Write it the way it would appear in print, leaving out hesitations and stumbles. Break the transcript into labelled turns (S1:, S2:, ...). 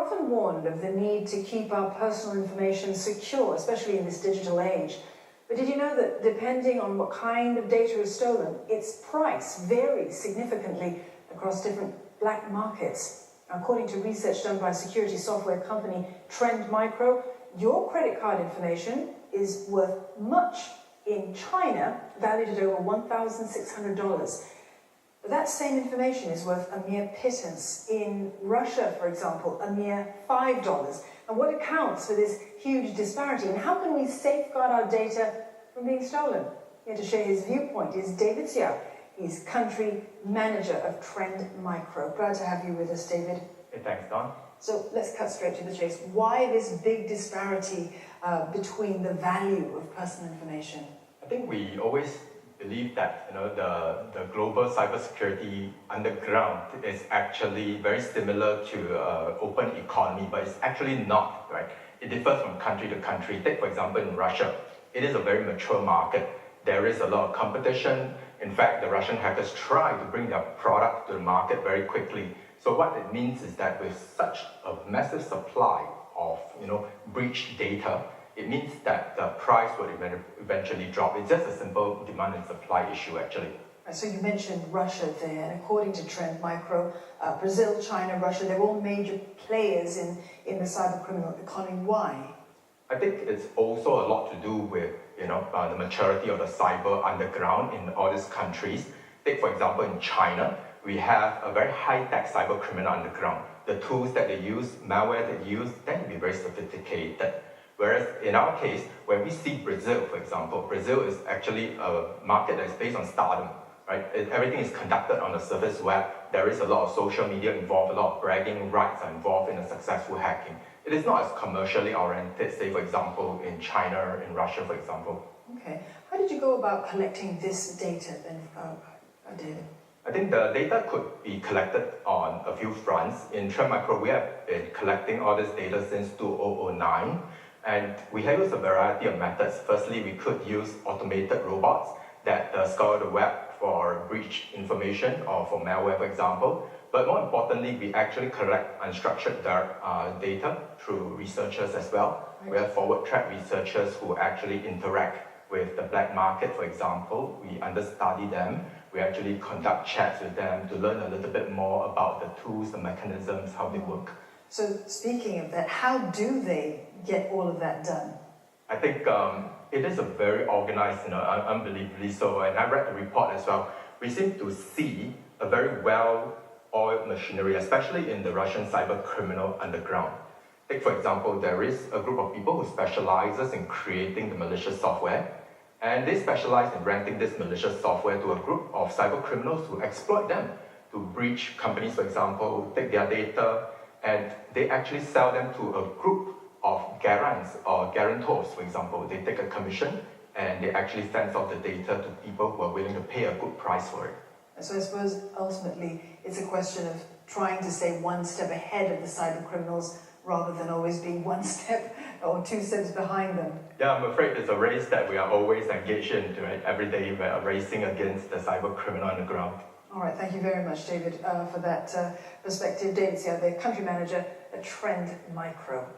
S1: often warned of the need to keep our personal information secure, especially in this digital age. But did you know that depending on what kind of data is stolen, its price varies significantly across different black markets? According to research done by security software company Trend Micro, your credit card information is worth much in China, valued at over $1,600. But that same information is worth a mere pittance in Russia, for example, a mere $5. And what accounts for this huge disparity? And how can we safeguard our data from being stolen? Here to share his viewpoint is David Siah. He's country manager of Trend Micro. Glad to have you with us, David.
S2: Hey, thanks, Don.
S1: So let's cut straight to the chase. Why this big disparity between the value of personal information?
S2: I think we always believe that the global cybersecurity underground is actually very similar to open economy, but it's actually not, right? It differs from country to country. Take, for example, in Russia, it is a very mature market. There is a lot of competition. In fact, the Russian hackers try to bring their product to the market very quickly. So what it means is that with such a massive supply of breached data, it means that the price would eventually drop. It's just a simple demand and supply issue, actually.
S1: So you mentioned Russia there, and according to Trend Micro, Brazil, China, Russia, they're all major players in the cyber criminal economy. Why?
S2: I think it's also a lot to do with the maturity of the cyber underground in all these countries. Take, for example, in China, we have a very high-tech cyber criminal underground. The tools that they use, malware that they use, tend to be very sophisticated. Whereas in our case, when we see Brazil, for example, Brazil is actually a market that is based on stardom, right? Everything is conducted on the surface web. There is a lot of social media involved, a lot of bragging rights are involved in a successful hacking. It is not as commercially oriented, say, for example, in China, in Russia, for example.
S1: Okay. How did you go about collecting this data then, David?
S2: I think the data could be collected on a few fronts. In Trend Micro, we have been collecting all this data since 2009. And we have used a variety of methods. Firstly, we could use automated robots that scour the web for breach information or for malware, for example. But more importantly, we actually collect unstructured data through researchers as well. Right. We have forward-track researchers who actually interact with the black market, for example. We understudy them. We actually conduct chats with them to learn a little bit more about the tools, the mechanisms, how they work.
S1: So speaking of that, how do they get all of that done?
S2: I think it is a very organized, unbelievably so, and I read the report as well. We seem to see a very well-oiled machinery, especially in the Russian cyber criminal underground. Take, for example, there is a group of people who specializes in creating the malicious software, and they specialize in renting this malicious software to a group of cyber criminals who exploit them to breach companies, for example, take their data, and they actually sell them to a group of garants or guarantors, for example. They take a commission and they actually send off the data to people who are willing to pay a good price for it.
S1: So I suppose ultimately it's a question of trying to stay one step ahead of the cyber criminals rather than always being one step or two steps behind them.
S2: Yeah, I'm afraid it's a race that we are always engaged in, right? Every day we are racing against the cyber criminal underground.
S1: All right, thank you very much, David, for that perspective. David Siah, the country manager at Trend Micro.